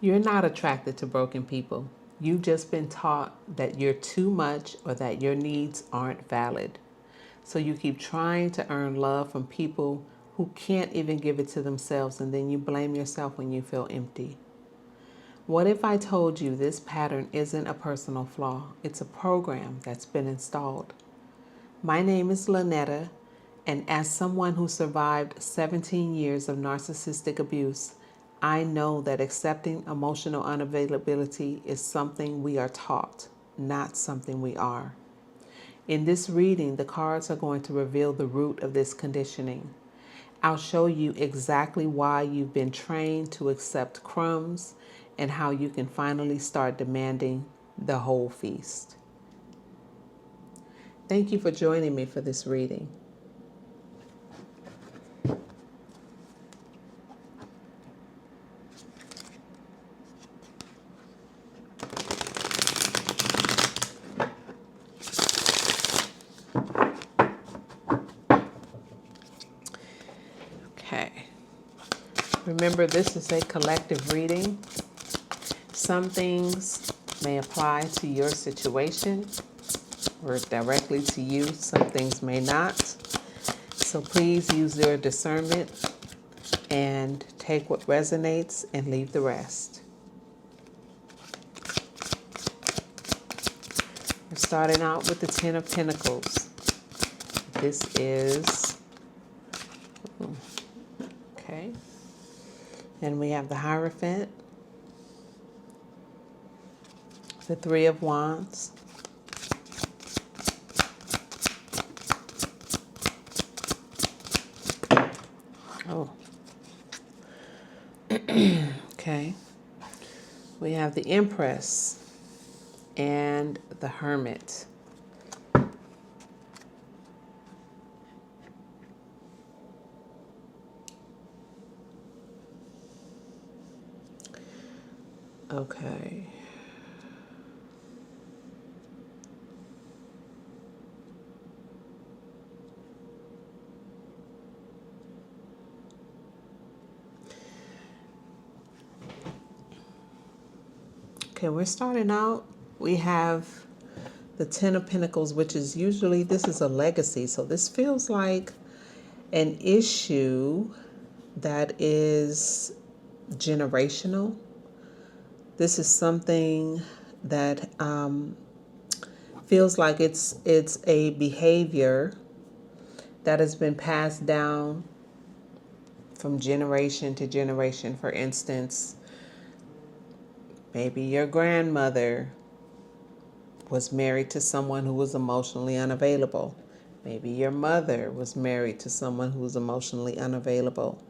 You're not attracted to broken people. You've just been taught that you're too much or that your needs aren't valid. So you keep trying to earn love from people who can't even give it to themselves, and then you blame yourself when you feel empty. What if I told you this pattern isn't a personal flaw? It's a program that's been installed. My name is Lynetta, and as someone who survived 17 years of narcissistic abuse, I know that accepting emotional unavailability is something we are taught, not something we are. In this reading, the cards are going to reveal the root of this conditioning. I'll show you exactly why you've been trained to accept crumbs and how you can finally start demanding the whole feast. Thank you for joining me for this reading. Okay. Remember, this is a collective reading. Some things may apply to your situation or directly to you. Some things may not. So please use your discernment and take what resonates and leave the rest. We're starting out with the Ten of Pentacles. This is, okay. And we have the Hierophant, the Three of Wands, oh, okay. We have the Empress and the Hermit. Okay. Okay, we're starting out. We have the Ten of Pentacles, which is usually, this is a legacy. So this feels like an issue that is generational. This is something that feels like it's a behavior that has been passed down from generation to generation. For instance, maybe your grandmother was married to someone who was emotionally unavailable. Maybe your mother was married to someone who was emotionally unavailable.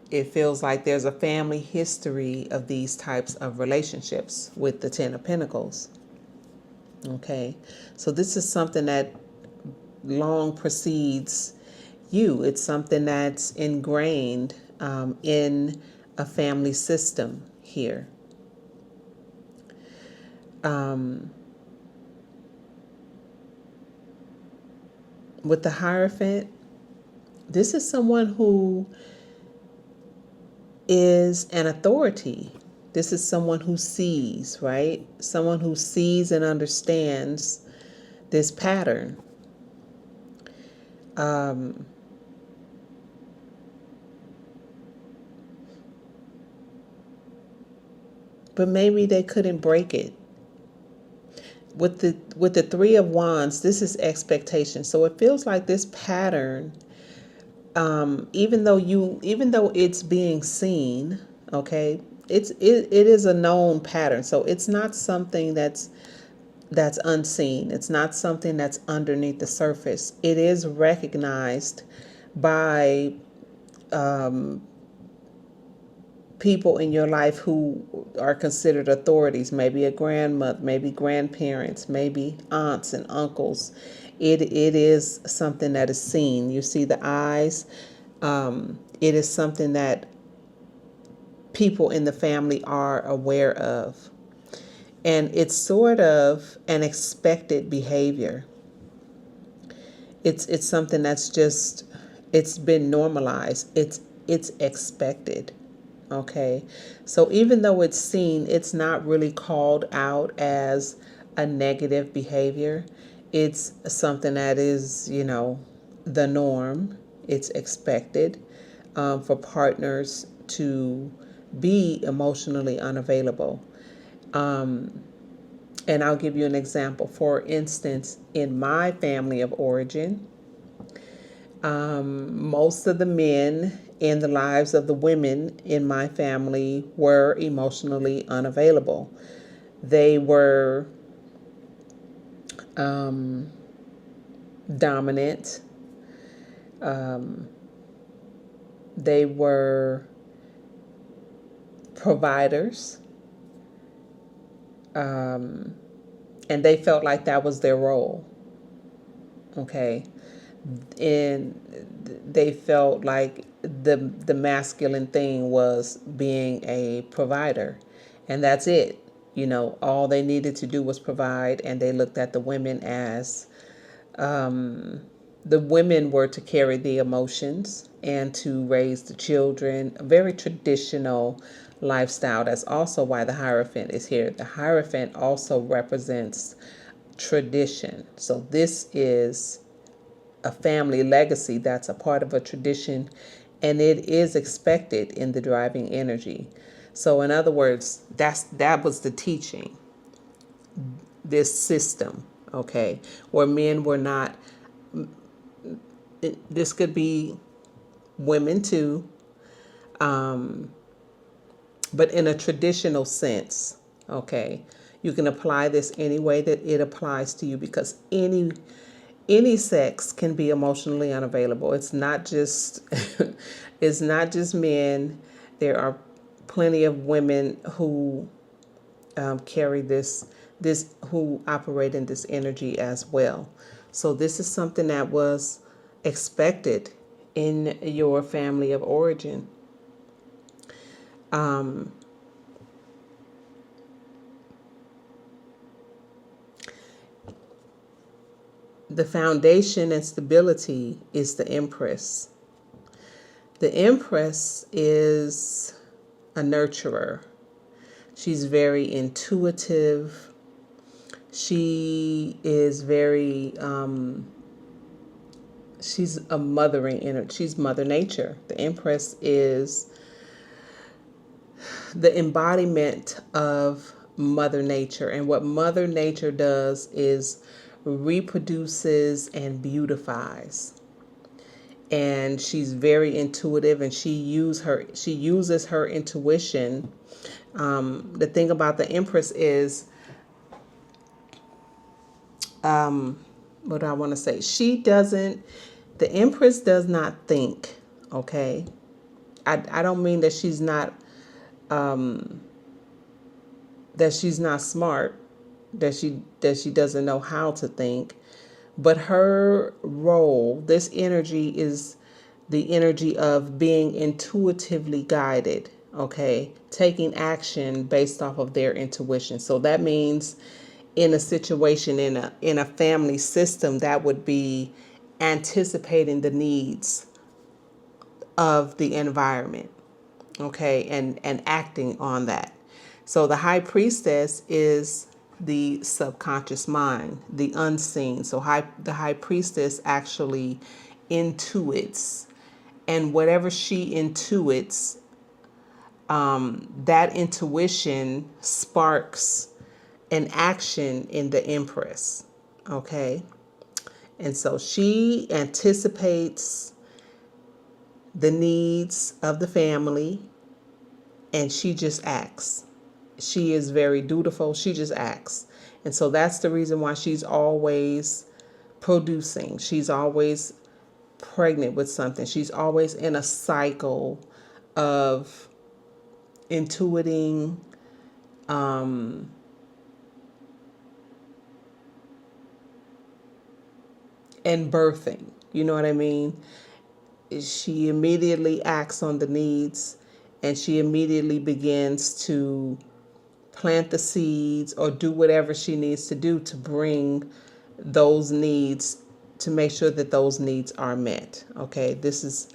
It feels like there's a family history of these types of relationships with the Ten of Pentacles. Okay, so this is something that long precedes you. It's something that's ingrained in a family system here. With the Hierophant, this is someone who is an authority. This is someone who sees, right? Someone who sees and understands this pattern. But maybe they couldn't break it. With the Three of Wands, this is expectation. So it feels like this pattern, even though it's being seen, okay, it is a known pattern. So it's not something that's unseen. It's not something that's underneath the surface. It is recognized by people in your life who are considered authorities, maybe a grandmother, maybe grandparents, maybe aunts and uncles. It is something that is seen. You see the eyes. It is something that people in the family are aware of. And it's sort of an expected behavior. It's something that's just, it's been normalized. It's expected. Okay. So even though it's seen, it's not really called out as a negative behavior. It's something that is, the norm. It's expected for partners to be emotionally unavailable. And I'll give you an example. For instance, in my family of origin, most of the men in the lives of the women in my family were emotionally unavailable. They were dominant. They were providers. And they felt like that was their role. Okay. And they felt like the masculine thing was being a provider, and that's it. All they needed to do was provide, and they looked at the women as the women were to carry the emotions and to raise the children. A very traditional lifestyle. That's also why the Hierophant is here. The Hierophant also represents tradition. So this is a family legacy that's a part of a tradition, and it is expected in the driving energy. So in other words, that was the teaching, this system, okay, where men were not, this could be women too, but in a traditional sense, okay. You can apply this any way that it applies to you, because any sex can be emotionally unavailable. It's not just it's not just men. There are plenty of women who carry this who operate in this energy as well. So this is something that was expected in your family of origin. The foundation and stability is the Empress. The Empress is a nurturer. She's very intuitive. She is very, she's a mothering energy. She's Mother Nature. The Empress is the embodiment of Mother Nature. And what Mother Nature does is reproduces and beautifies. And she's very intuitive, and she uses her intuition. The thing about the Empress is, what do I want to say? The Empress does not think, okay? I don't mean that she's not smart, that she doesn't know how to think, but her role, this energy is the energy of being intuitively guided, okay? Taking action based off of their intuition. So that means in a situation, in a family system, that would be anticipating the needs of the environment, okay, and acting on that. So the High Priestess is the subconscious mind, the unseen. So the High Priestess actually intuits, and whatever she intuits, that intuition sparks an action in the Empress, okay? And so she anticipates the needs of the family, and she just acts. She is very dutiful. She just acts. And so that's the reason why she's always producing. She's always pregnant with something. She's always in a cycle of intuiting, and birthing. You know what I mean? She immediately acts on the needs, and she immediately begins to plant the seeds or do whatever she needs to do to bring those needs, to make sure that those needs are met. Okay, this is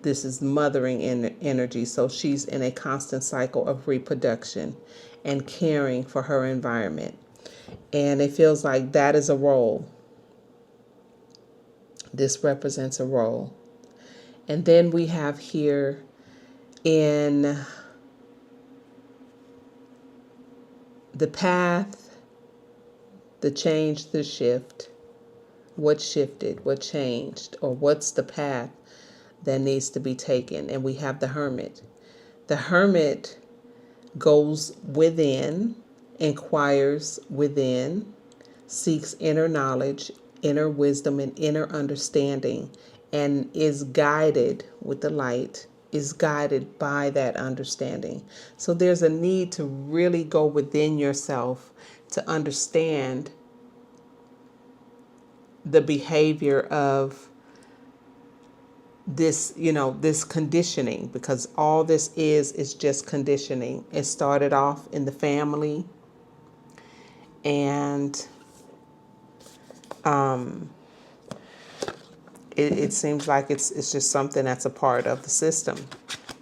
this is mothering energy. So she's in a constant cycle of reproduction and caring for her environment. And it feels like that is a role. This represents a role. And then we have here in the path, the change, the shift. What shifted? What changed? Or what's the path that needs to be taken? And we have the hermit. The hermit goes within, inquires within, seeks inner knowledge, inner wisdom, and inner understanding, and is guided with the light, is guided by that understanding. So there's a need to really go within yourself to understand the behavior of this, this conditioning, because all this is just conditioning. It started off in the family, and it seems like it's just something that's a part of the system.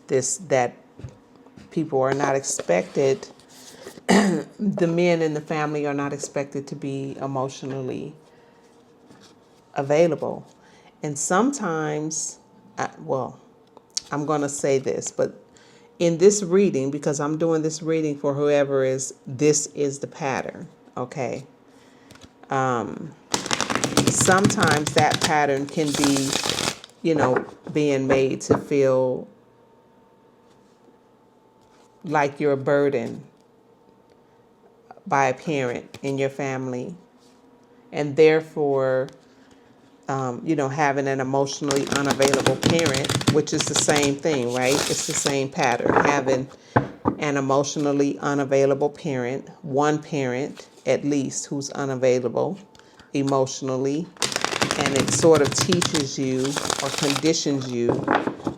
That people are not expected, the men in the family are not expected to be emotionally available. And sometimes, I'm going to say this, but in this reading, because I'm doing this reading for whoever this is the pattern, okay? Sometimes that pattern can be, being made to feel like you're a burden by a parent in your family, and therefore, having an emotionally unavailable parent, which is the same thing, right? It's the same pattern. Having an emotionally unavailable parent, one parent at least who's unavailable emotionally, and it sort of teaches you or conditions you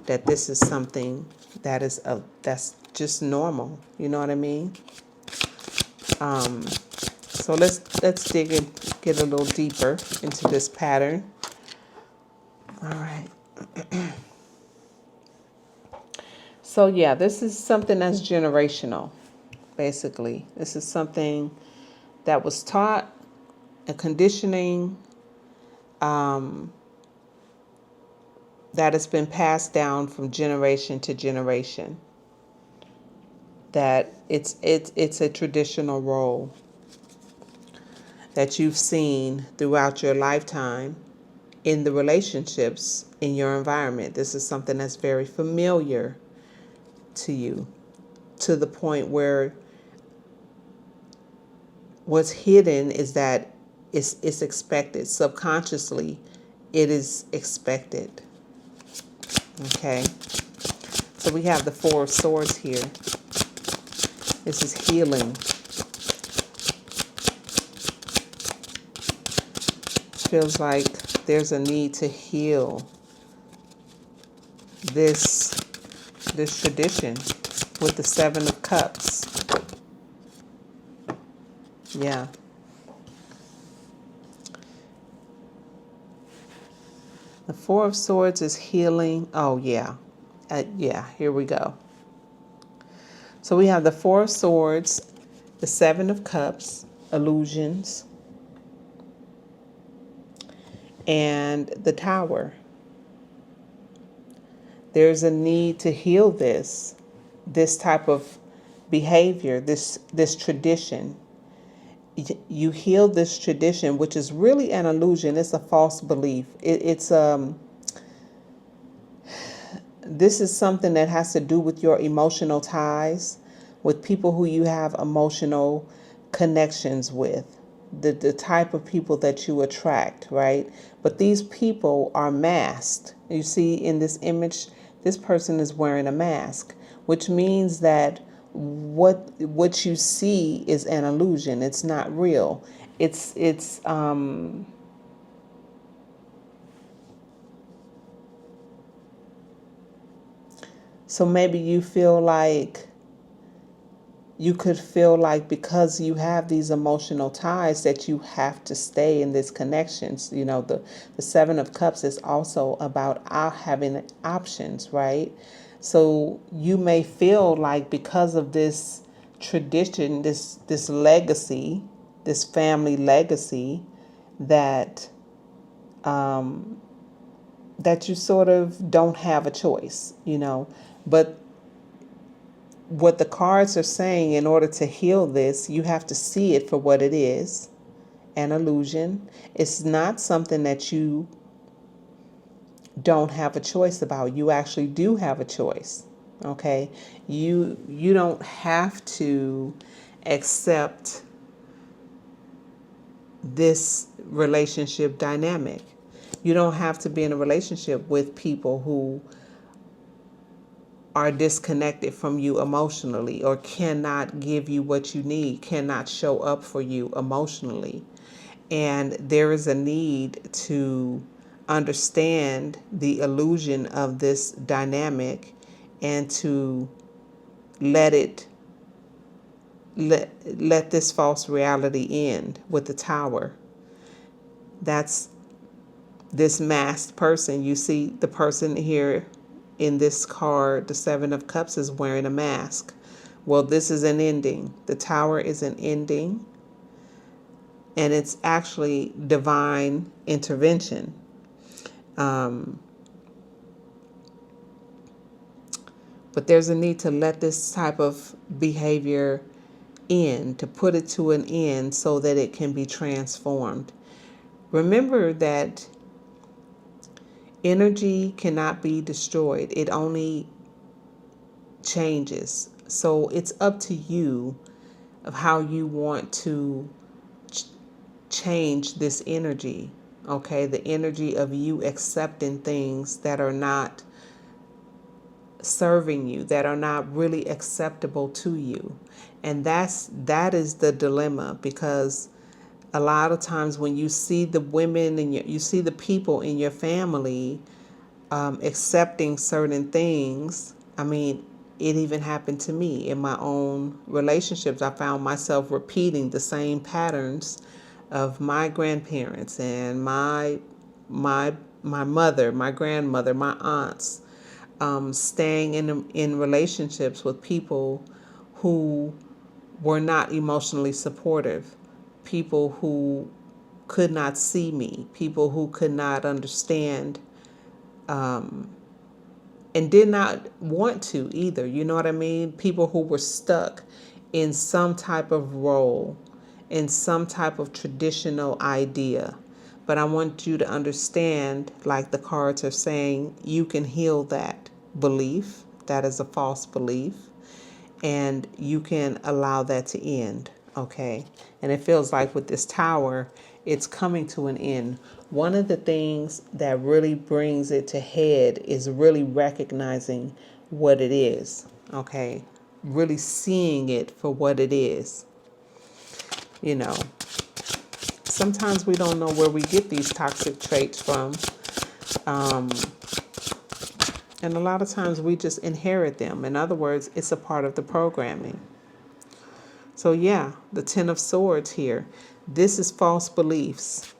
that this is something that's just normal. You know what I mean? So let's dig in, get a little deeper into this pattern. All right. So yeah, this is something that's generational, basically. This is something that was taught, a conditioning that has been passed down from generation to generation. That it's a traditional role that you've seen throughout your lifetime in the relationships in your environment. This is something that's very familiar to you, to the point where what's hidden is that it's expected. Subconsciously, it is expected. Okay? So we have the Four of Swords here. This is healing. Feels like there's a need to heal this tradition with the Seven of Cups. Yeah. The Four of Swords is healing. Oh, yeah. Here we go. So we have the Four of Swords, the Seven of Cups, illusions, and the Tower. There's a need to heal this type of behavior, this tradition. You heal this tradition, which is really an illusion. It's a false belief. This is something that has to do with your emotional ties, with people who you have emotional connections with, the type of people that you attract, right? But these people are masked. You see in this image, this person is wearing a mask, which means that what you see is an illusion. It's not real. So maybe you feel like you could feel like because you have these emotional ties that you have to stay in this connections. You know, the Seven of Cups is also about having options, right? So you may feel like because of this tradition, this legacy, this family legacy, that that you sort of don't have a choice, you know. But what the cards are saying, in order to heal this, you have to see it for what it is, an illusion. It's not something that you don't have a choice about. You actually do have a choice. Okay? You don't have to accept this relationship dynamic. You don't have to be in a relationship with people who are disconnected from you emotionally, or cannot give you what you need, cannot show up for you emotionally. And there is a need to understand the illusion of this dynamic, and to let it let this false reality end with the Tower. That's this masked person. You see the person here in this card, the Seven of Cups, is wearing a mask. Well, this is an ending. The Tower is an ending, and it's actually divine intervention. But there's a need to let this type of behavior end, to put it to an end so that it can be transformed. Remember that energy cannot be destroyed. It only changes. So it's up to you of how you want to change this energy. Okay, the energy of you accepting things that are not serving you, that are not really acceptable to you. And that is the dilemma, because a lot of times when you see the women and you see the people in your family accepting certain things. I mean, it even happened to me in my own relationships. I found myself repeating the same patterns of my grandparents and my mother, my grandmother, my aunts, staying in relationships with people who were not emotionally supportive, people who could not see me, people who could not understand, and did not want to either. You know what I mean? People who were stuck in some type of role, in some type of traditional idea. But I want you to understand, like the cards are saying, you can heal that belief. That is a false belief. And you can allow that to end. Okay. And it feels like with this Tower, it's coming to an end. One of the things that really brings it to head is really recognizing what it is. Okay. Really seeing it for what it is. You know, sometimes we don't know where we get these toxic traits from. And a lot of times we just inherit them. In other words, it's a part of the programming. So yeah, the Ten of Swords here. This is false beliefs.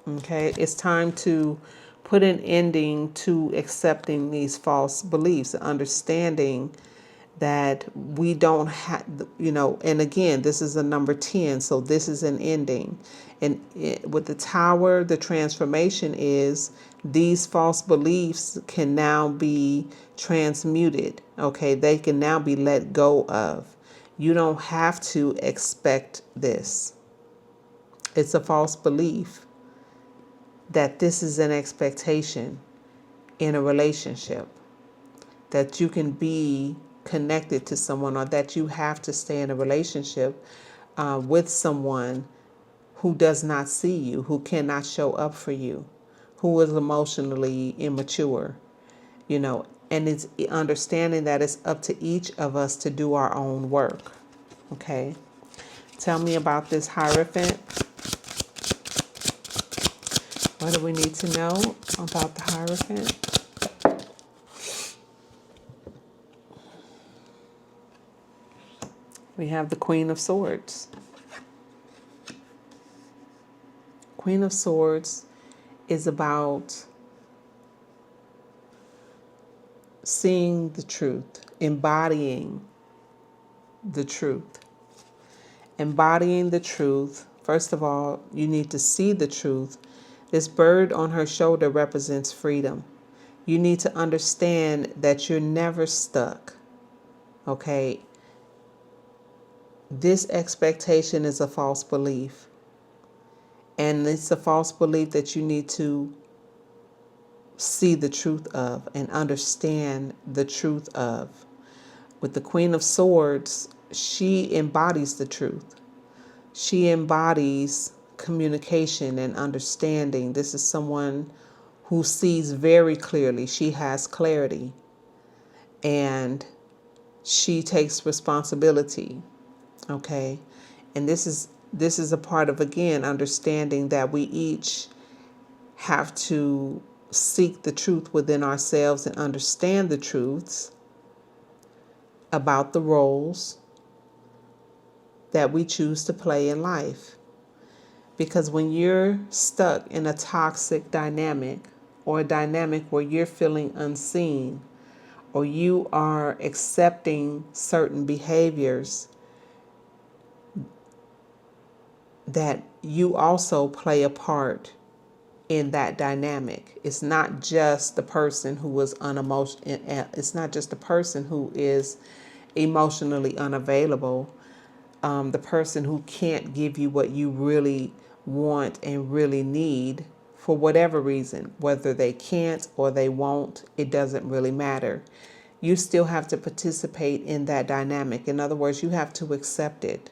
Okay, it's time to put an ending to accepting these false beliefs, understanding that we don't have, you know, and again, this is a number 10, so this is an ending. And with the Tower, the transformation is these false beliefs can now be transmuted. Okay, they can now be let go of. You don't have to expect this. It's a false belief that this is an expectation in a relationship, that you can be connected to someone, or that you have to stay in a relationship with someone who does not see you, who cannot show up for you, who is emotionally immature, you know. And it's understanding that it's up to each of us to do our own work. Okay. Tell me about this Hierophant. What do we need to know about the Hierophant? We have the Queen of Swords. Queen of Swords is about seeing the truth, embodying the truth. Embodying the truth, first of all, you need to see the truth. This bird on her shoulder represents freedom. You need to understand that you're never stuck, okay? This expectation is a false belief. And it's a false belief that you need to see the truth of and understand the truth of. With the Queen of Swords, she embodies the truth. She embodies communication and understanding. This is someone who sees very clearly. She has clarity. And she takes responsibility. Okay? And this is a part of, again, understanding that we each have to seek the truth within ourselves and understand the truths about the roles that we choose to play in life. Because when you're stuck in a toxic dynamic, or a dynamic where you're feeling unseen, or you are accepting certain behaviors that you also play a part in that dynamic. It's not just the person who is it's not just the person who is emotionally unavailable, the person who can't give you what you really want and really need for whatever reason, whether they can't or they won't, it doesn't really matter. You still have to participate in that dynamic. In other words, you have to accept it,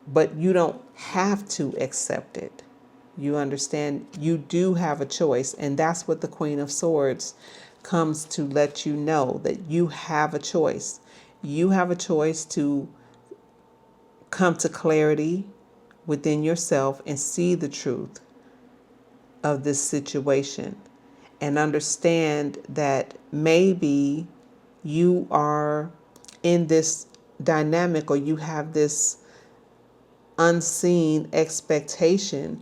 but you don't have to accept it. You understand? You do have a choice, and that's what the Queen of Swords comes to let you know, that you have a choice. You have a choice to come to clarity within yourself and see the truth of this situation and understand that maybe you are in this dynamic, or you have this unseen expectation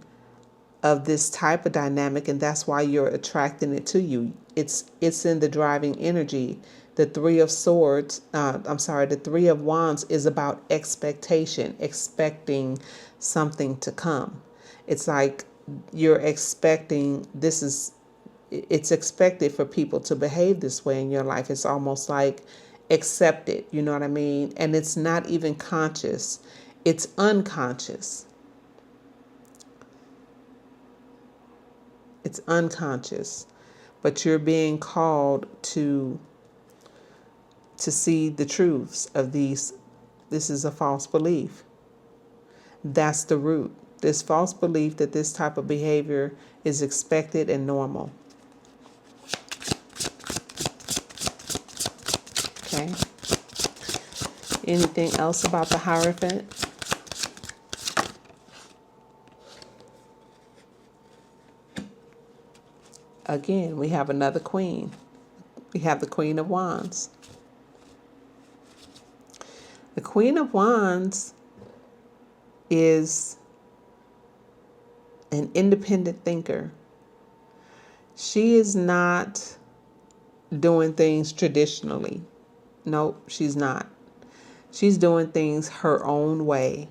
of this type of dynamic, and that's why you're attracting it to you. It's in the driving energy. The Three of Swords, the Three of Wands is about expectation, expecting something to come. It's like you're expecting it's expected for people to behave this way in your life. It's almost like accepted, you know what I mean? And it's not even conscious, it's unconscious. It's unconscious, but you're being called to see the truths of these. This is a false belief. That's the root. This false belief that this type of behavior is expected and normal. Okay. Anything else about the Hierophant? Again, we have another queen. We have the Queen of Wands. The Queen of Wands is an independent thinker. She is not doing things traditionally. Nope, she's not. She's doing things her own way.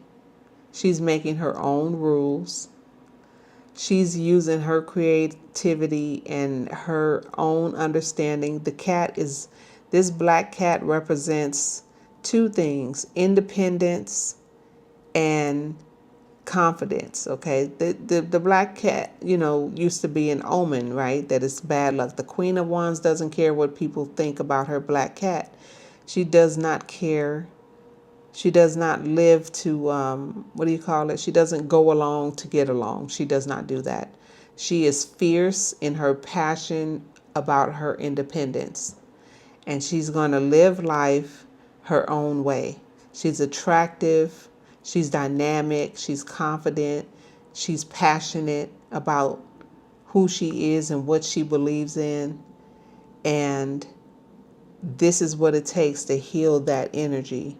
She's making her own rules. She's using her creativity and her own understanding. This black cat represents two things: independence and confidence. Okay, the black cat, used to be an omen, right? That it's bad luck. The Queen of Wands doesn't care what people think about her black cat. She does not care. She does not live to, she doesn't go along to get along. She does not do that. She is fierce in her passion about her independence. And she's going to live life her own way. She's attractive. She's dynamic. She's confident. She's passionate about who she is and what she believes in. And this is what it takes to heal that energy.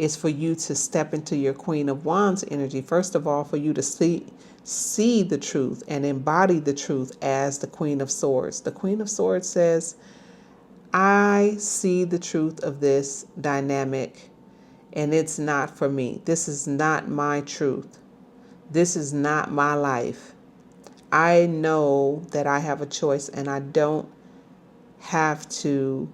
is for you to step into your Queen of Wands energy. First of all, for you to see the truth and embody the truth as the Queen of Swords. The Queen of Swords says, I see the truth of this dynamic, and it's not for me. This is not my truth. This is not my life. I know that I have a choice, and I don't have to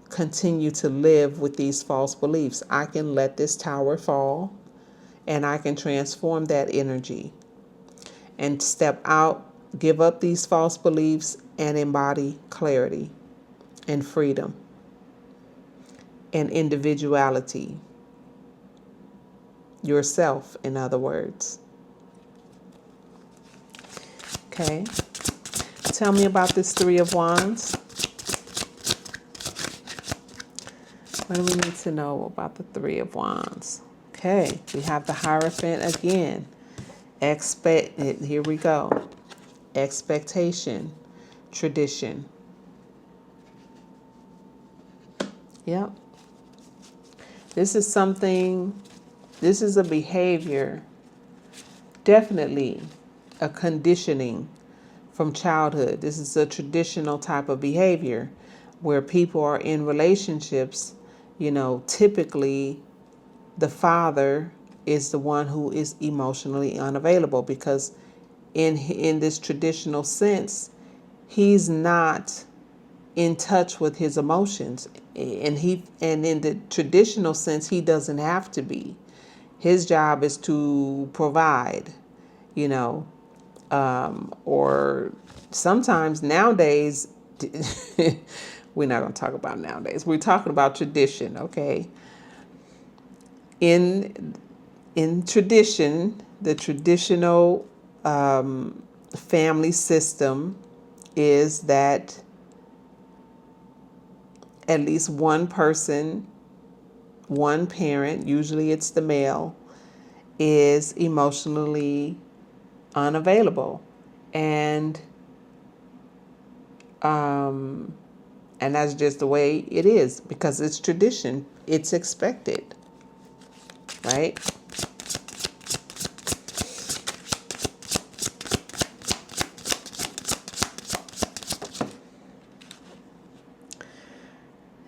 continue to live with these false beliefs. I can let this tower fall, and I can transform that energy and step out, give up these false beliefs, and embody clarity and freedom and individuality. Yourself, in other words. Okay. Tell me about this Three of Wands. What do we need to know about the Three of Wands? Okay, we have the Hierophant again. Here we go. Expectation, tradition. Yep. This is a behavior, definitely a conditioning from childhood. This is a traditional type of behavior where people are in relationships. Typically the father is the one who is emotionally unavailable, because in this traditional sense, he's not in touch with his emotions, and in the traditional sense, he doesn't have to be. His job is to provide, or sometimes nowadays, we're not going to talk about nowadays. We're talking about tradition, okay? In tradition, the traditional family system is that at least one person, one parent, usually it's the male, is emotionally unavailable. And that's just the way it is, because it's tradition. It's expected, right?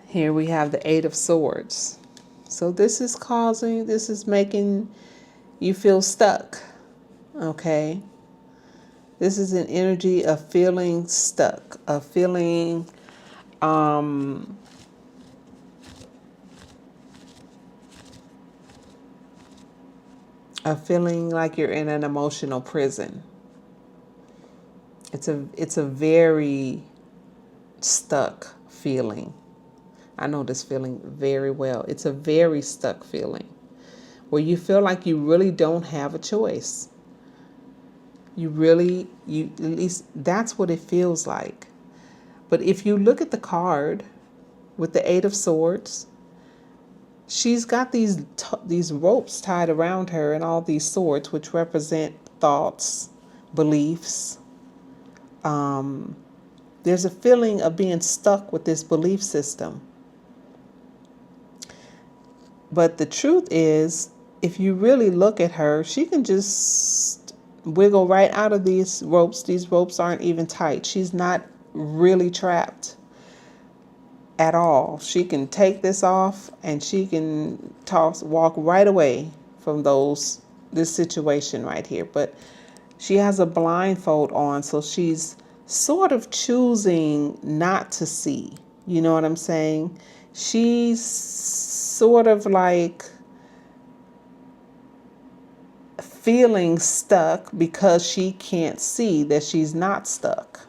Here we have the Eight of Swords. So this is making you feel stuck, okay? This is an energy of feeling stuck, of feeling like you're in an emotional prison. It's a very stuck feeling. I know this feeling very well. It's a very stuck feeling where you feel like you really don't have a choice. At least that's what it feels like. But if you look at the card with the Eight of Swords, she's got these ropes tied around her, and all these swords, which represent thoughts, beliefs. There's a feeling of being stuck with this belief system. But the truth is, if you really look at her, she can just wiggle right out of these ropes. These ropes aren't even tight. She's not really trapped at all. She can take this off, and she can walk right away from this situation right here. But she has a blindfold on, so she's sort of choosing not to see. You know what I'm saying? She's sort of like feeling stuck because she can't see that she's not stuck.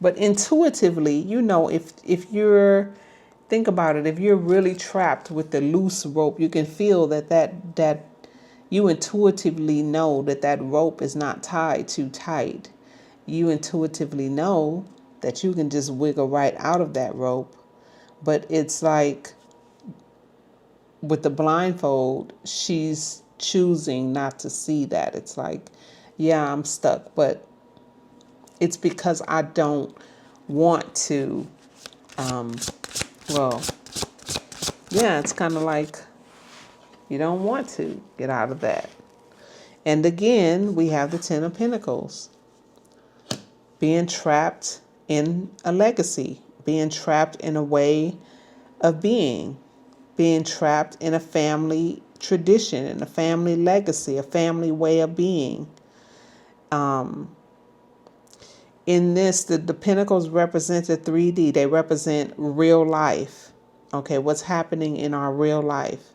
But intuitively, if you're, think about it, if you're really trapped with the loose rope, you can feel that you intuitively know that rope is not tied too tight. You intuitively know that you can just wiggle right out of that rope. But it's like with the blindfold, she's choosing not to see that. It's like, yeah, I'm stuck, but it's because I don't want to Um, well, yeah, it's kind of like you don't want to get out of that. And again, we have the Ten of Pentacles. Being trapped in a legacy, being trapped in a way of being trapped in a family tradition, in a family legacy, a family way of being. In this, the pentacles represent the 3D. They represent real life. Okay, what's happening in our real life.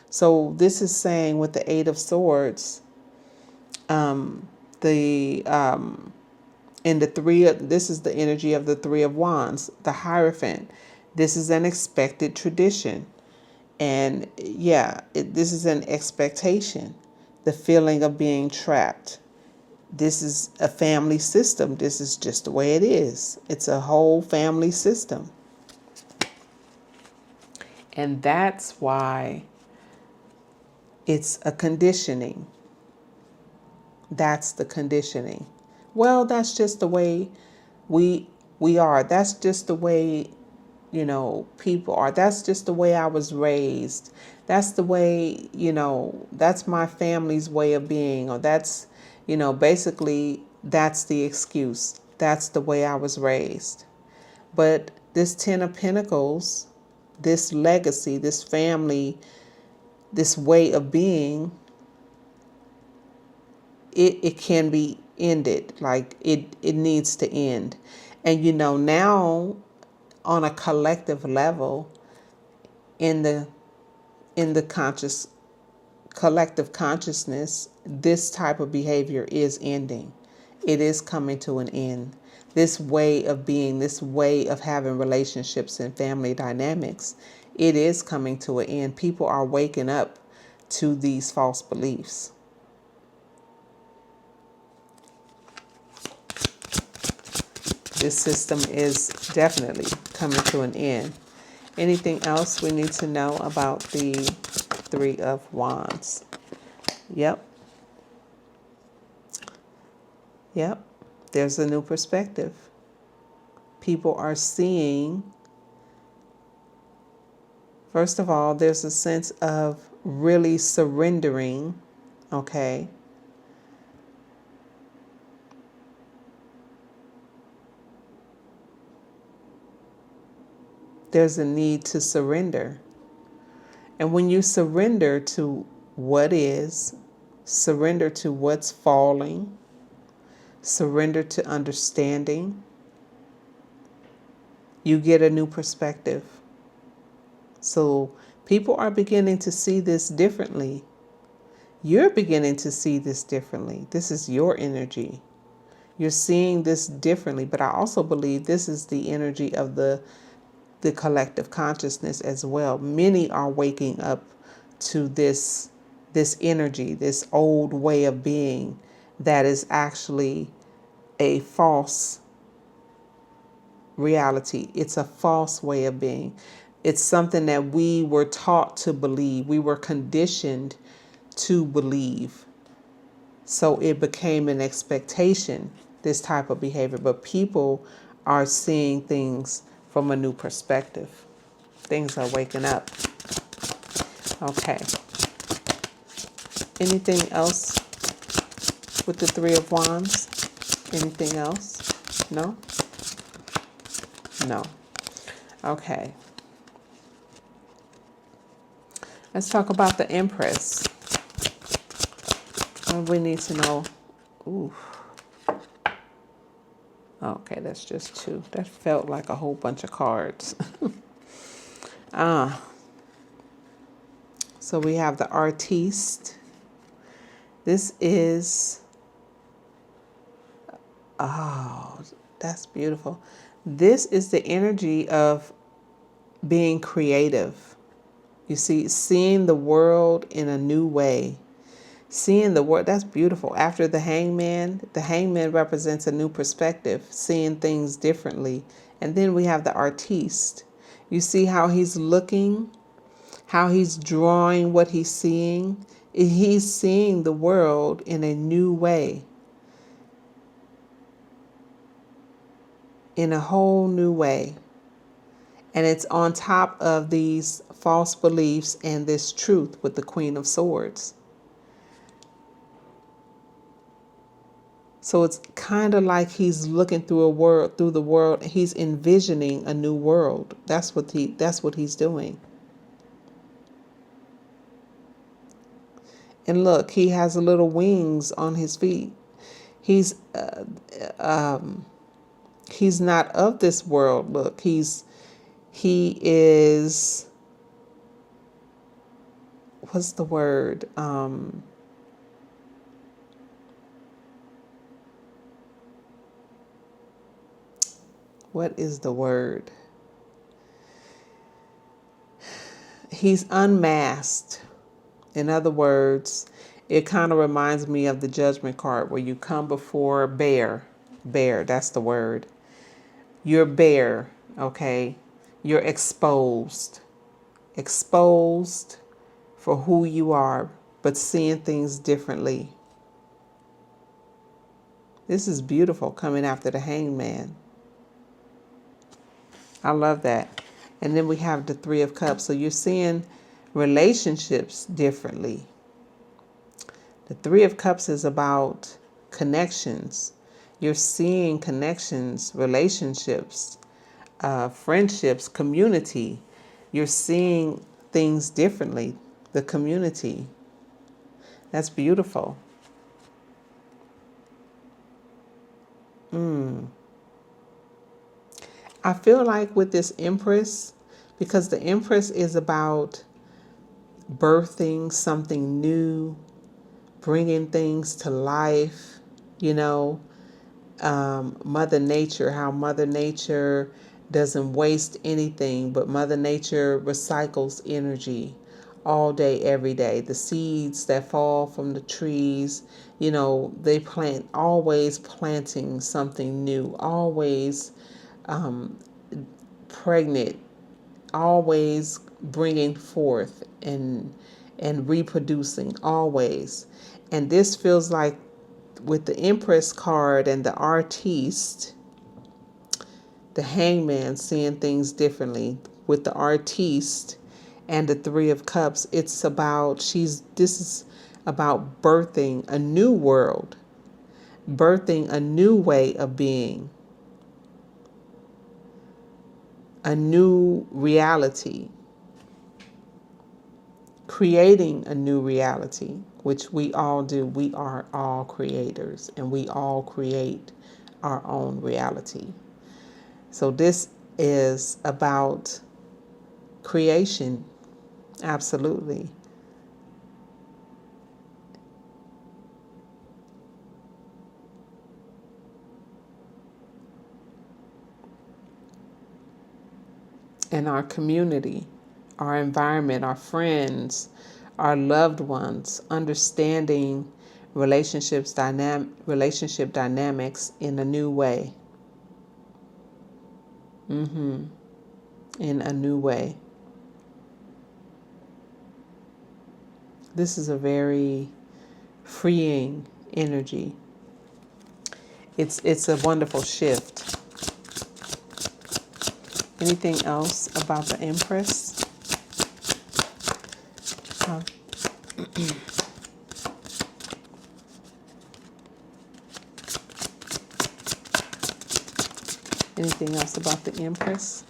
So this is saying with the Eight of Swords, the in the this is the energy of the Three of Wands, the Hierophant. This is an expected tradition. And yeah, this is an expectation. The feeling of being trapped. This is a family system. This is just the way it is. It's a whole family system. And that's why it's a conditioning. That's the conditioning. Well, that's just the way we are. That's just the way, people are. That's just the way I was raised. That's the way, that's my family's way of being. Or that's, basically that's the excuse. That's the way I was raised. But this Ten of Pentacles, this legacy, this family, this way of being, it can be ended. Like it needs to end. And now on a collective level, in the collective consciousness, this type of behavior is ending. It is coming to an end. This way of being, this way of having relationships and family dynamics, it is coming to an end. People are waking up to these false beliefs. This system is definitely coming to an end. Anything else we need to know about the Three of Wands? Yep. There's a new perspective. People are seeing, first of all, there's a sense of really surrendering, okay? There's a need to surrender. And when you surrender to what is, surrender to what's falling, surrender to understanding, you get a new perspective. So people are beginning to see this differently. You're beginning to see this differently. This is your energy. You're seeing this differently, but I also believe this is the energy of the collective consciousness as well. Many are waking up to this energy, this old way of being that is actually a false reality. It's a false way of being. It's something that we were taught to believe. We were conditioned to believe. So it became an expectation, this type of behavior. But people are seeing things from a new perspective. Things are waking up. Okay. Anything else with the Three of Wands? Anything else? No? No. Okay. Let's talk about the Empress. We need to know. Ooh. Okay, that's just two. That felt like a whole bunch of cards. So we have the Artiste. This is, oh, that's beautiful. This is the energy of being creative. You see, seeing the world in a new way. Seeing the world, that's beautiful. After the Hangman represents a new perspective, seeing things differently. And then we have the Artiste. You see how he's looking, how he's drawing what he's seeing. He's seeing the world in a new way. In a whole new way. And it's on top of these false beliefs and this truth with the Queen of Swords. So it's kind of like he's looking through the world. He's envisioning a new world. That's what he's doing. And look, he has little wings on his feet. He's not of this world. Look, he is, what's the word? What is the word? He's unmasked. In other words, it kind of reminds me of the judgment card where you come before bare. Bare, that's the word. You're bare, okay? You're exposed. Exposed for who you are, but seeing things differently. This is beautiful, coming after the Hangman. I love that. And then we have the Three of Cups. So you're seeing relationships differently. The Three of Cups is about connections. You're seeing connections, relationships, friendships, community. You're seeing things differently. The community. That's beautiful. I feel like with this Empress, because the Empress is about birthing something new, bringing things to life, Mother Nature, how Mother Nature doesn't waste anything, but Mother Nature recycles energy all day, every day. The seeds that fall from the trees, they plant, always planting something new, always pregnant, always bringing forth and reproducing, always. And this feels like with the Empress card and the Artiste, the Hangman, seeing things differently. With the Artiste and the Three of Cups, this is about birthing a new world, birthing a new way of being, a new reality, creating a new reality, which we all do. We are all creators, and we all create our own reality. So this is about creation. Absolutely. And our community, our environment, our friends, our loved ones, understanding relationship dynamics in a new way. In a new way. This is a very freeing energy. It's a wonderful shift. Anything else about the Empress? Anything else about the Empress?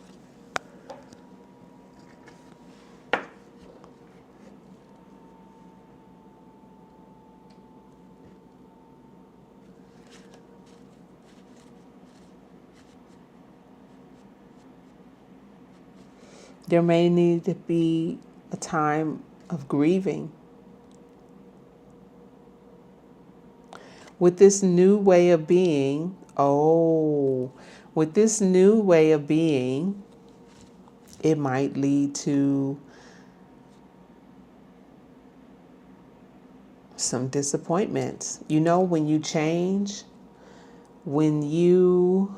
There may need to be a time of grieving. With this new way of being, it might lead to some disappointments. When you change, when you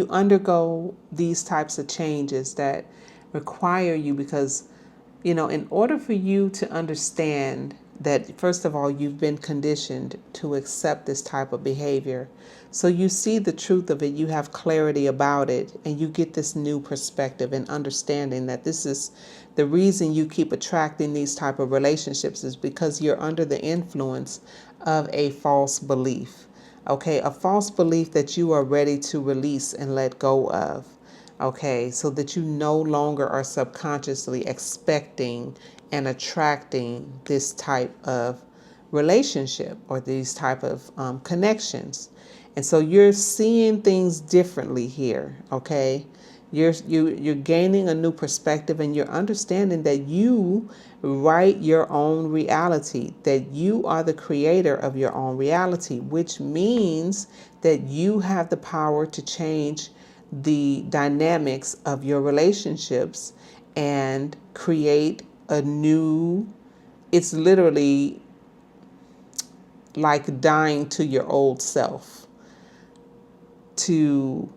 undergo these types of changes that require you, because in order for you to understand that first of all, you've been conditioned to accept this type of behavior. So you see the truth of it, you have clarity about it, and you get this new perspective and understanding that this is the reason you keep attracting these type of relationships is because you're under the influence of a false belief. Okay, a false belief that you are ready to release and let go of. Okay, so that you no longer are subconsciously expecting and attracting this type of relationship or these type of connections. And so you're seeing things differently here. Okay, you're gaining a new perspective, and you're understanding that you write your own reality, that you are the creator of your own reality, which means that you have the power to change the dynamics of your relationships and create a new, it's literally like dying to your old self to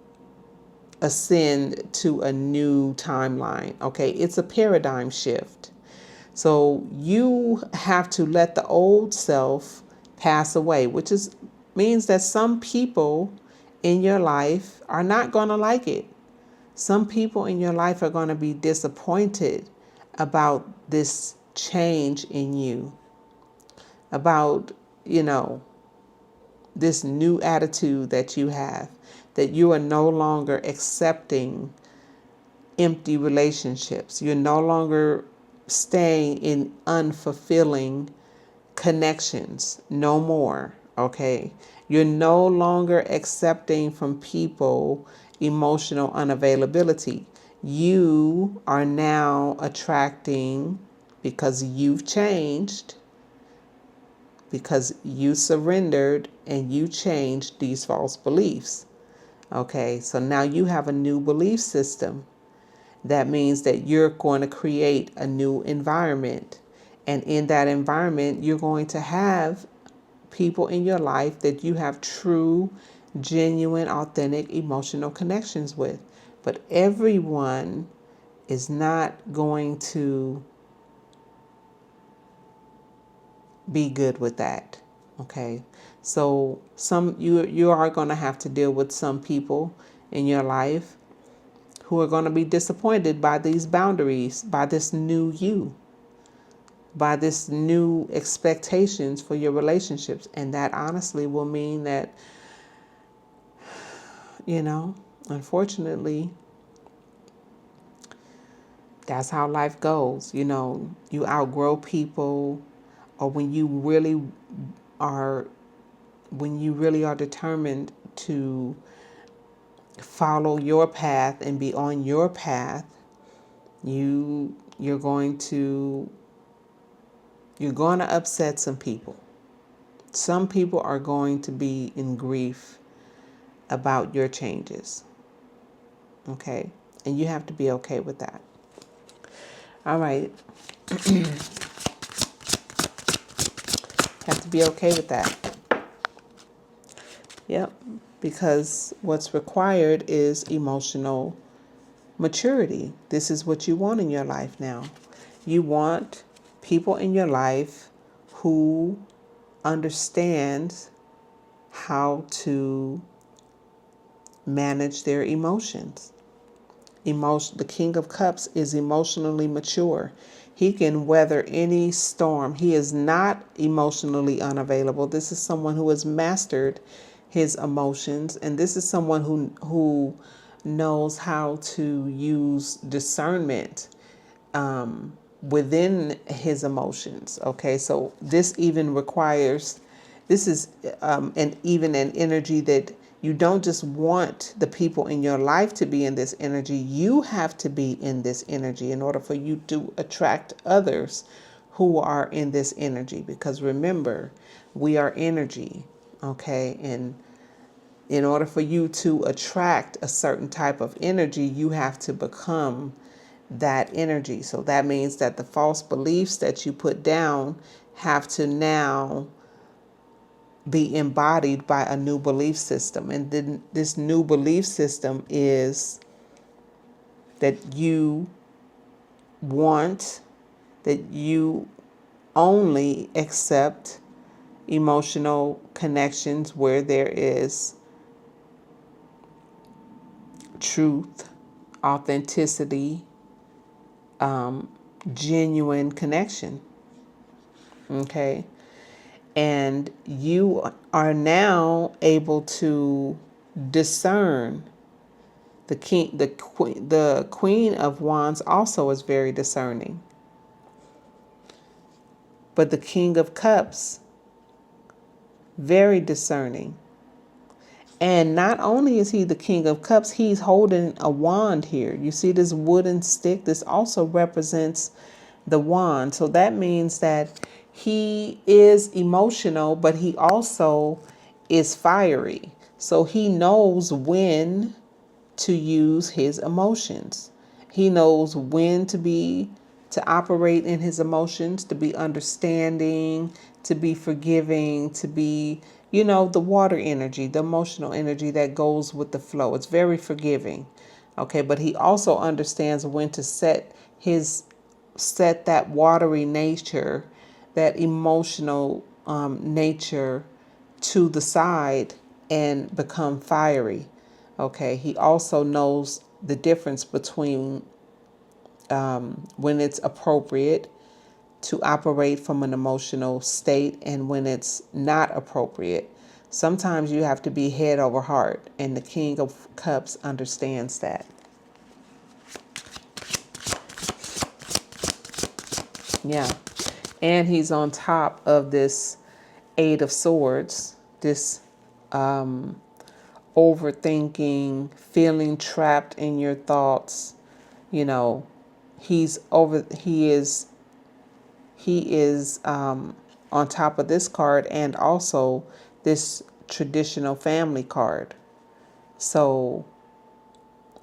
ascend to a new timeline. Okay, it's a paradigm shift. So you have to let the old self pass away, which is means that some people in your life are not going to like it. Some people in your life are going to be disappointed about this change in you, about, this new attitude that you have, that you are no longer accepting empty relationships. You're no longer staying in unfulfilling connections. No more. Okay. You're no longer accepting from people emotional unavailability. You are now attracting, because you've changed, because you surrendered and you changed these false beliefs. Okay, so now you have a new belief system. That means that you're going to create a new environment. And in that environment, you're going to have people in your life that you have true, genuine, authentic emotional connections with. But everyone is not going to be good with that. Okay, so you are going to have to deal with some people in your life who are going to be disappointed by these boundaries, by this new you, by this new expectations for your relationships. And that honestly will mean that, unfortunately, that's how life goes. You outgrow people, or when you really are determined to follow your path and be on your path, you're going to upset some people. Some people are going to be in grief about your changes. Okay? And you have to be okay with that. All right. Have to be okay with that. Yep. Because what's required is emotional maturity. This is what you want in your life now. You want people in your life who understand how to manage their emotions. The King of Cups is emotionally mature. He can weather any storm. He is not emotionally unavailable. This is someone who has mastered his emotions, and this is someone who knows how to use discernment within his emotions. Okay, so this even requires, this is even an energy that you don't just want the people in your life to be in this energy. You have to be in this energy in order for you to attract others who are in this energy. Because remember, we are energy. Okay, and in order for you to attract a certain type of energy, you have to become that energy. So that means that the false beliefs that you put down have to now be embodied by a new belief system. And then this new belief system is that you want, that you only accept emotional connections where there is truth, authenticity, genuine connection. Okay. And you are now able to discern. The Queen of Wands also is very discerning. But the King of Cups, very discerning. And not only is he the King of Cups, he's holding a wand here. You see this wooden stick? This also represents the wand. So that means that he is emotional, but he also is fiery. So he knows when to use his emotions. He knows when to operate in his emotions, to be understanding, to be forgiving, to be, the water energy, the emotional energy that goes with the flow. It's very forgiving. Okay, but he also understands when to set that watery nature, that emotional nature to the side and become fiery. Okay, he also knows the difference between when it's appropriate to operate from an emotional state and when it's not appropriate. Sometimes you have to be head over heart, and the King of Cups understands that. Yeah. And he's on top of this Eight of Swords, this overthinking, feeling trapped in your thoughts. He is on top of this card and also this traditional family card. So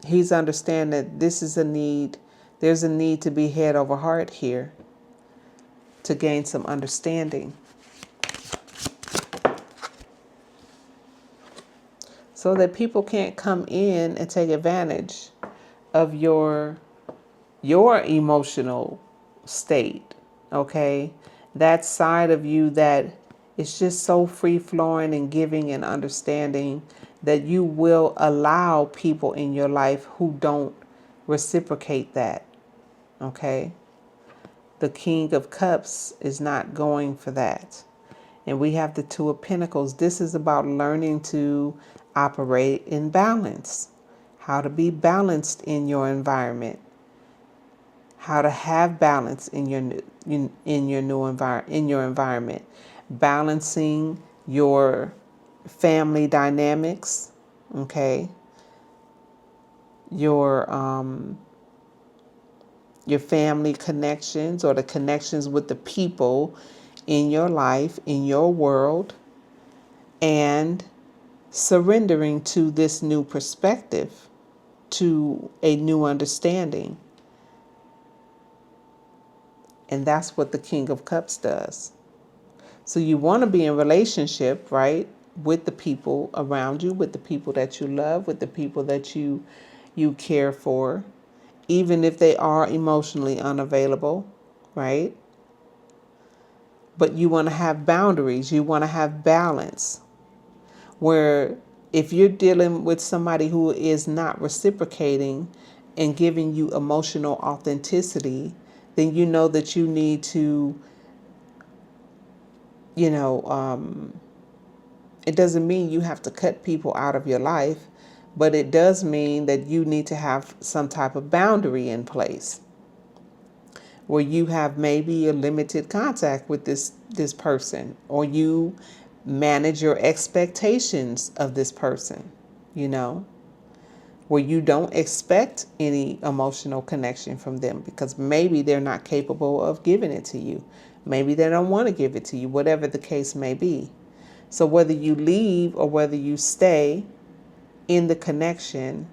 he's understanding that this is a need. There's a need to be head over heart here to gain some understanding. So that people can't come in and take advantage of your emotional state. Okay, that side of you that is just so free flowing and giving and understanding that you will allow people in your life who don't reciprocate that. Okay, the King of Cups is not going for that. And we have the Two of Pentacles. This is about learning to operate in balance, how to be balanced in your environment, how to have balance in your environment, balancing your family dynamics, okay, your family connections or the connections with the people in your life, in your world, and surrendering to this new perspective, to a new understanding. And that's what the King of Cups does. So you want to be in relationship, right, with the people around you, with the people that you love, with the people that you care for, even if they are emotionally unavailable, right? But you want to have boundaries. You want to have balance. Where if you're dealing with somebody who is not reciprocating and giving you emotional authenticity, then you know that you need to, it doesn't mean you have to cut people out of your life, but it does mean that you need to have some type of boundary in place where you have maybe a limited contact with this person, or you manage your expectations of this person, where you don't expect any emotional connection from them because maybe they're not capable of giving it to you. Maybe they don't want to give it to you, whatever the case may be. So whether you leave or whether you stay in the connection,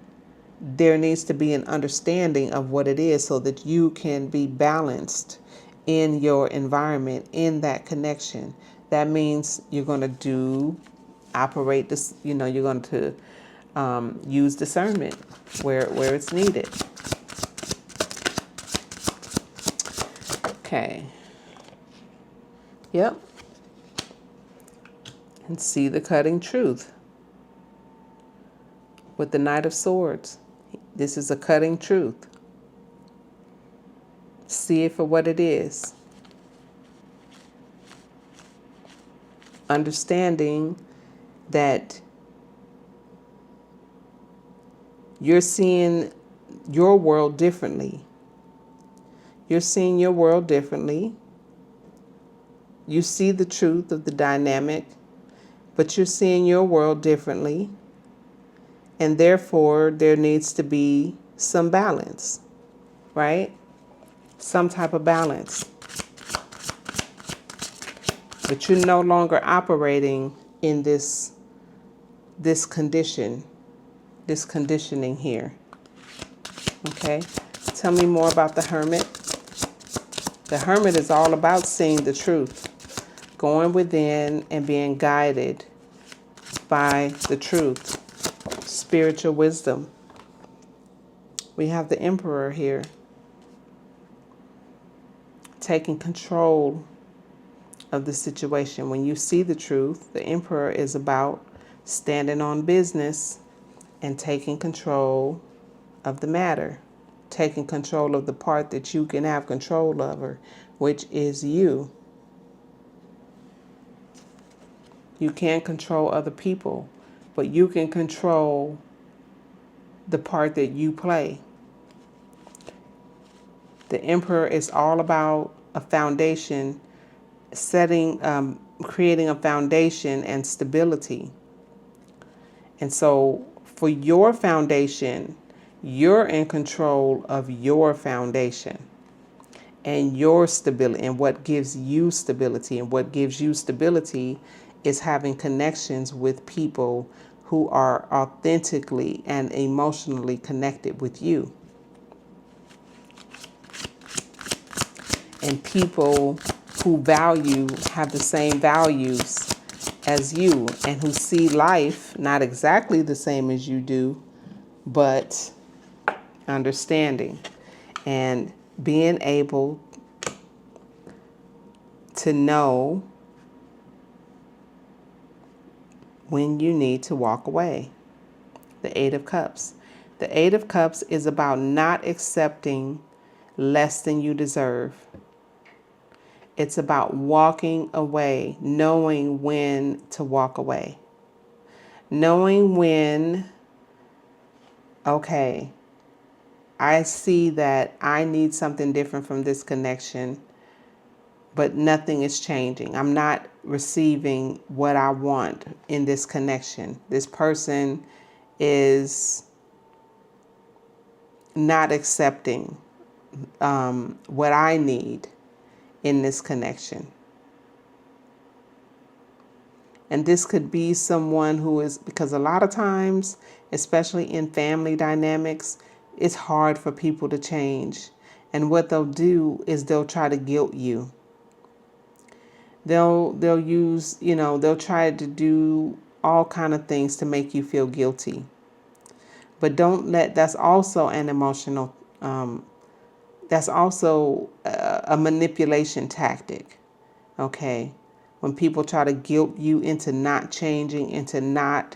there needs to be an understanding of what it is so that you can be balanced in your environment, in that connection. That means you're going to operate this, you're going to use discernment where it's needed. Okay. Yep. And see the cutting truth with the Knight of Swords. This is a cutting truth. See it for what it is. Understanding that you're seeing your world differently. You're seeing your world differently. You see the truth of the dynamic, but you're seeing your world differently. And therefore, there needs to be some balance, right? Some type of balance. But you're no longer operating in this conditioning here. Okay? Tell me more about the Hermit. The Hermit is all about seeing the truth, going within and being guided by the truth, spiritual wisdom. We have the Emperor here, taking control of the situation. When you see the truth, the Emperor is about standing on business and taking control of the matter, taking control of the part that you can have control over, which is you. You can't control other people, but you can control the part that you play. The Emperor is all about a foundation, creating a foundation and stability. And so for your foundation, you're in control of your foundation and your stability and what gives you stability. And what gives you stability is having connections with people who are authentically and emotionally connected with you. And people who have the same values as you and who see life not exactly the same as you do, but understanding and being able to know when you need to walk away. The Eight of Cups. The Eight of Cups is about not accepting less than you deserve. It's about walking away, knowing when to walk away. Knowing when, okay, I see that I need something different from this connection, but nothing is changing. I'm not receiving what I want in this connection. This person is not accepting what I need in this connection. And this could be someone who is, because a lot of times, especially in family dynamics, it's hard for people to change. And what they'll do is they'll try to guilt you. They'll use, they'll try to do all kind of things to make you feel guilty. But that's also an emotional, that's also a manipulation tactic, okay? When people try to guilt you into not changing, into not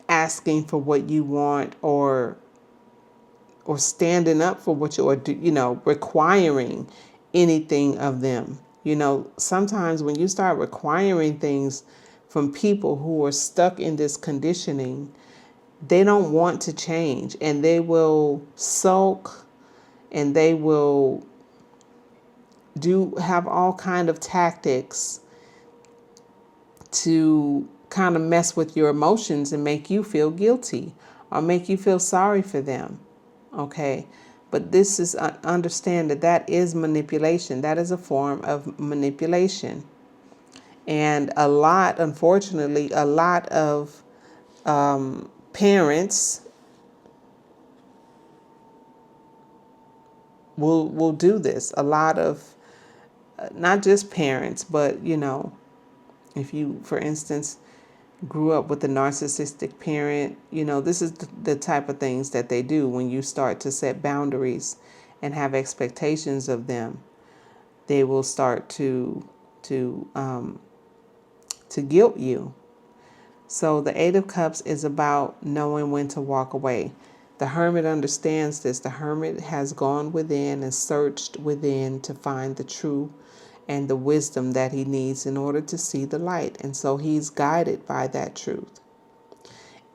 asking for what you want, or standing up for what you, or requiring anything of them. Sometimes when you start requiring things from people who are stuck in this conditioning, they don't want to change, and they will sulk, and they will have all kind of tactics to kind of mess with your emotions and make you feel guilty or make you feel sorry for them. Okay. But this is, understand that is manipulation. That is a form of manipulation. And unfortunately, a lot of parents will do this. A lot of, not just parents, but, if you, for instance, grew up with a narcissistic parent, this is the type of things that they do when you start to set boundaries and have expectations of them, they will start to guilt you. So the Eight of Cups is about knowing when to walk away. The Hermit understands this. The Hermit has gone within and searched within to find the truth and the wisdom that he needs in order to see the light. And so he's guided by that truth.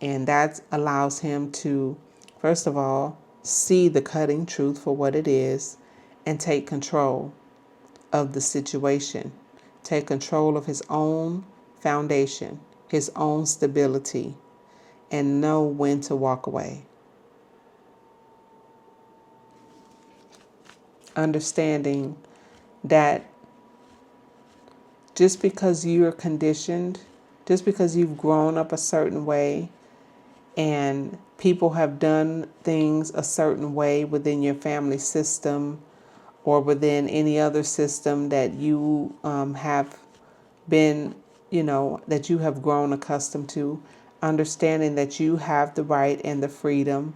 And that allows him to, first of all, see the cutting truth for what it is and take control of the situation. Take control of his own foundation, his own stability, and know when to walk away. Understanding that just because you're conditioned, just because you've grown up a certain way and people have done things a certain way within your family system or within any other system that you have been, that you have grown accustomed to, understanding that you have the right and the freedom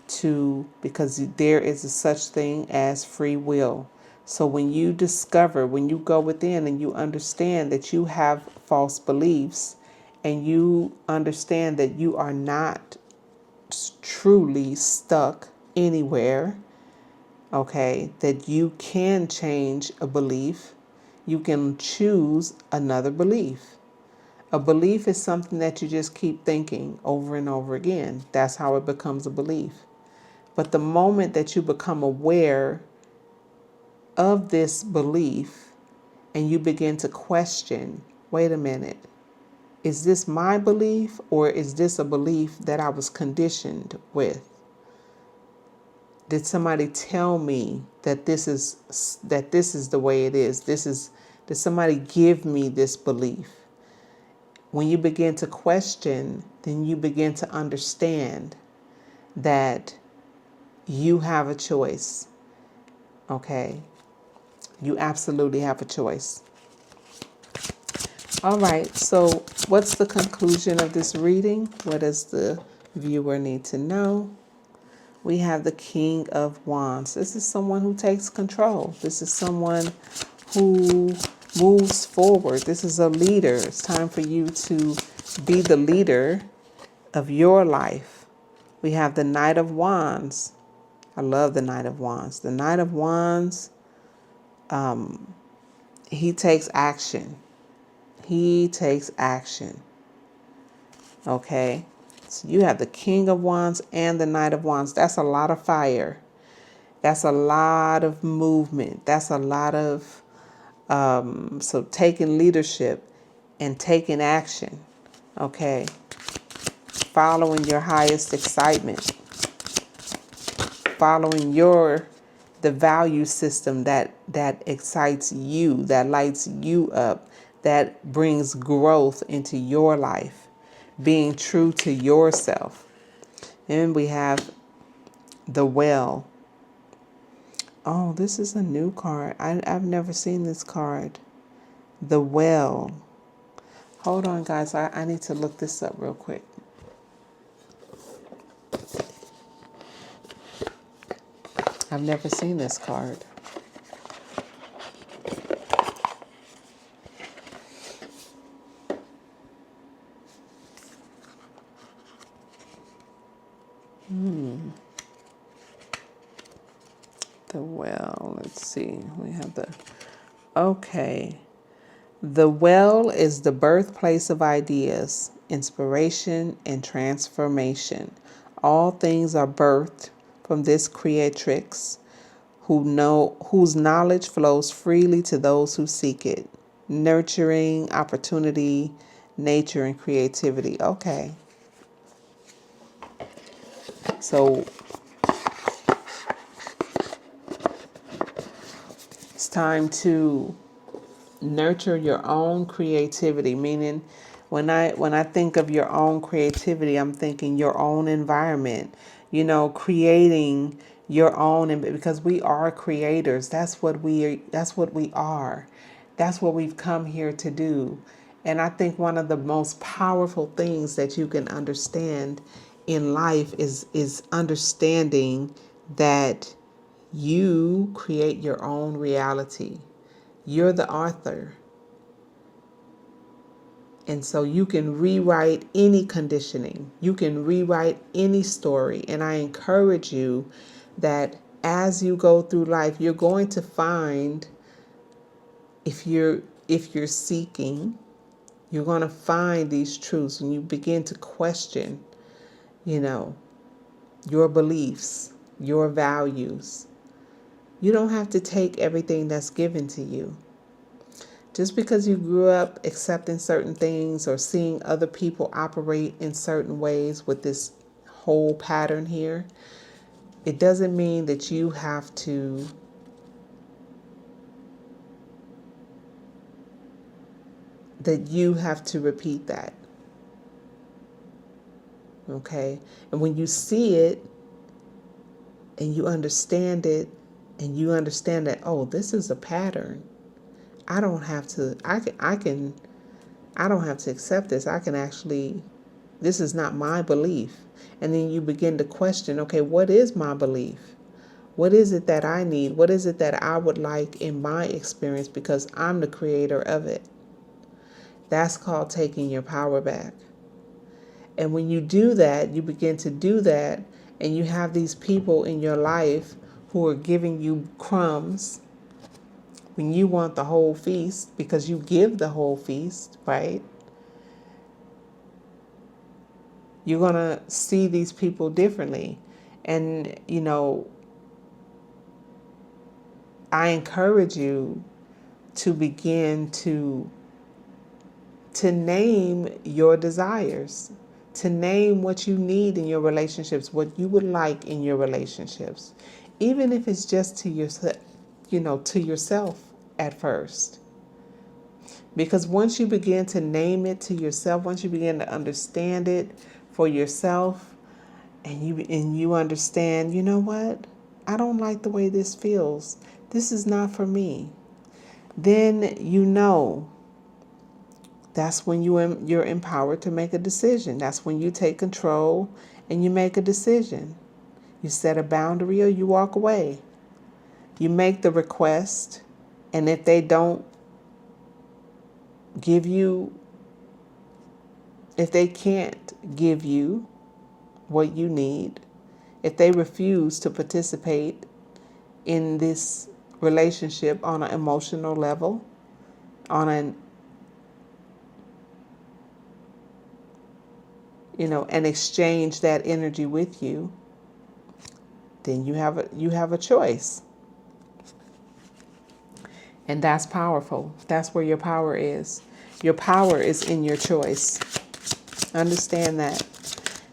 to, because there is a such thing as free will. So when you go within and you understand that you have false beliefs and you understand that you are not truly stuck anywhere, okay, that you can change a belief, you can choose another belief. A belief is something that you just keep thinking over and over again. That's how it becomes a belief. But the moment that you become aware of this belief and you begin to question, wait a minute, is this my belief or is this a belief that I was conditioned with? Did somebody tell me that this is the way it is? Did somebody give me this belief? When you begin to question, then you begin to understand that you have a choice. Okay? You absolutely have a choice. All right, so what's the conclusion of this reading? What does the viewer need to know? We have the King of Wands. This is someone who takes control. This is someone who moves forward. This is a leader. It's time for you to be the leader of your life. We have the Knight of Wands. I love the Knight of Wands. The Knight of Wands, he takes action. He takes action. Okay? So you have the King of Wands and the Knight of Wands. That's a lot of fire. That's a lot of movement. That's a lot of, so taking leadership and taking action. Okay? Following your highest excitement. Following the value system that excites you, that lights you up, that brings growth into your life. Being true to yourself. And we have the Well. Oh, this is a new card. I've never seen this card. The Well. Hold on, guys. I need to look this up real quick. I've never seen this card. The Well. Let's see. We have okay. The Well is the birthplace of ideas, inspiration, and transformation. All things are birthed from this creatrix whose knowledge flows freely to those who seek it. Nurturing, opportunity, nature, and creativity. Okay. So it's time to nurture your own creativity, meaning when I think of your own creativity, I'm thinking your own environment, creating your own, because we are creators. That's what we are. That's what we've come here to do. And I think one of the most powerful things that you can understand in life is understanding that You create your own reality. You're the author. And so you can rewrite any conditioning. You can rewrite any story. And I encourage you that as you go through life, you're going to find, if you're seeking, you're going to find these truths, and you begin to question, your beliefs, your values. You don't have to take everything that's given to you. Just because you grew up accepting certain things or seeing other people operate in certain ways with this whole pattern here, it doesn't mean that you have to repeat that. Okay? And when you see it and you understand it, and you understand that, oh, this is a pattern. I don't have to accept this. I can actually, this is not my belief. And then you begin to question, okay, what is my belief? What is it that I need? What is it that I would like in my experience, because I'm the creator of it? That's called taking your power back. And when you do that, you begin to do that, and you have these people in your life who are giving you crumbs when you want the whole feast, because you give the whole feast, right? You're going to see these people differently. And, I encourage you to begin to name your desires, to name what you need in your relationships, what you would like in your relationships, even if it's just to yourself, to yourself at first. Because once you begin to name it to yourself, once you begin to understand it for yourself, and you understand, you know what? I don't like the way this feels. This is not for me. Then that's when you're empowered to make a decision. That's when you take control and you make a decision. You set a boundary or you walk away. You make the request, and if they don't give you, if they can't give you what you need, if they refuse to participate in this relationship on an emotional level, and exchange that energy with you, then you have a choice. And that's powerful. That's where your power is. Your power is in your choice. Understand that.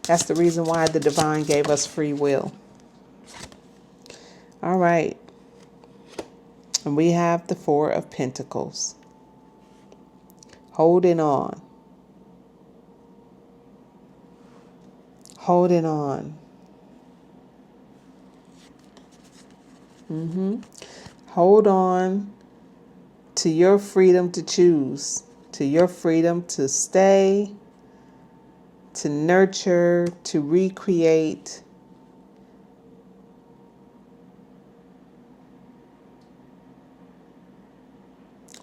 That's the reason why the divine gave us free will. All right. And we have the Four of Pentacles. Holding on. Holding on. Hold on to your freedom to choose, to your freedom to stay, to nurture, to recreate.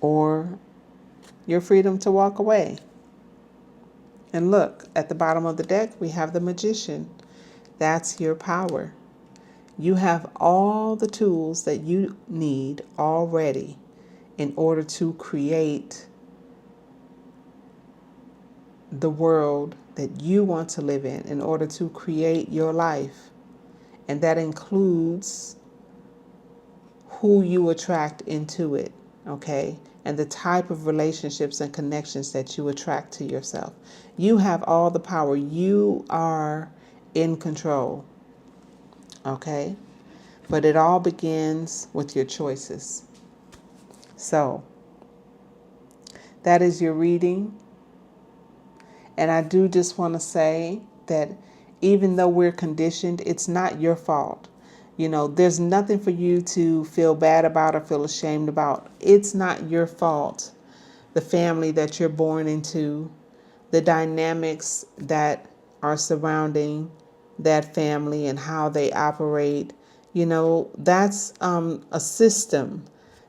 Or your freedom to walk away. And look, at the bottom of the deck, we have the Magician. That's your power. You have all the tools that you need already in order to create the world that you want to live in order to create your life. And that includes who you attract into it, okay? And the type of relationships and connections that you attract to yourself. You have all the power. You are in control, okay? But it all begins with your choices. So, that is your reading. And I do just want to say that even though we're conditioned, it's not your fault. There's nothing for you to feel bad about or feel ashamed about. It's not your fault. The family that you're born into, the dynamics that are surrounding that family and how they operate, That's a system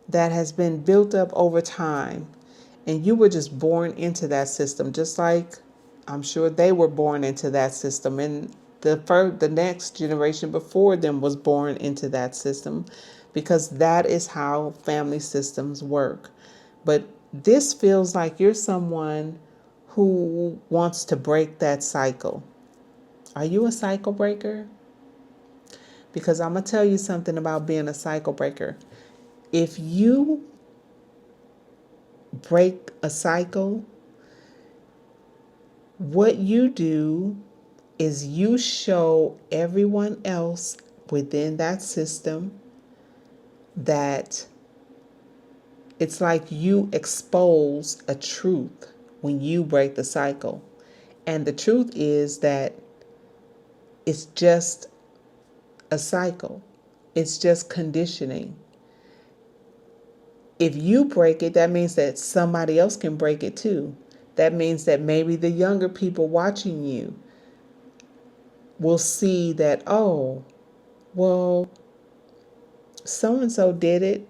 that has been built up over time. And you were just born into that system, just like I'm sure they were born into that system. And the next generation before them was born into that system, because that is how family systems work. But this feels like you're someone who wants to break that cycle. Are you a cycle breaker? Because I'm going to tell you something about being a cycle breaker. If you break a cycle, what you do is you show everyone else within that system that it's like you expose a truth when you break the cycle. And the truth is that it's just a cycle, it's just conditioning. If you break it, that means that somebody else can break it too. That means that maybe the younger people watching you will see that, oh, well, so and so did it.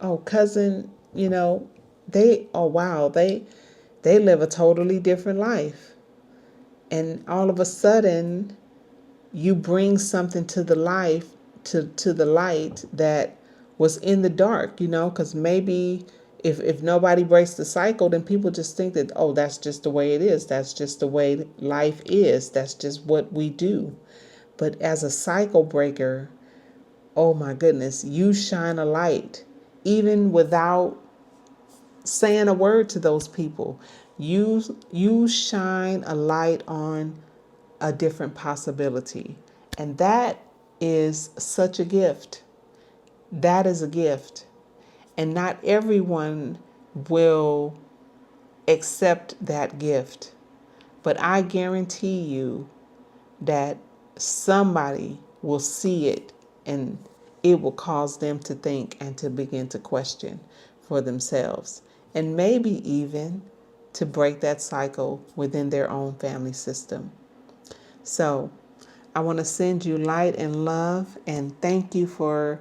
Oh, cousin, they live a totally different life. And all of a sudden, you bring something to the life, to the light that was in the dark, because maybe if nobody breaks the cycle, then people just think that, oh, that's just the way it is. That's just the way life is. That's just what we do. But as a cycle breaker, oh my goodness, you shine a light even without saying a word to those people. You shine a light on a different possibility. And that is such a gift. That is a gift. And not everyone will accept that gift. But I guarantee you that somebody will see it, and it will cause them to think and to begin to question for themselves, and maybe even to break that cycle within their own family system. So I want to send you light and love, and thank you for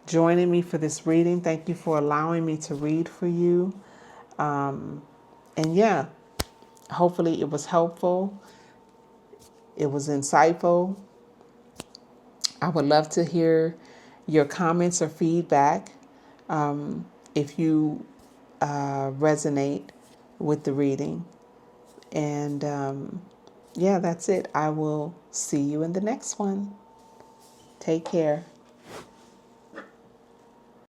joining me for this reading. Thank you for allowing me to read for you. And yeah, hopefully it was helpful. It was insightful. I would love to hear your comments or feedback, if you resonate with the reading. And yeah, that's it. I will see you in the next one. Take care.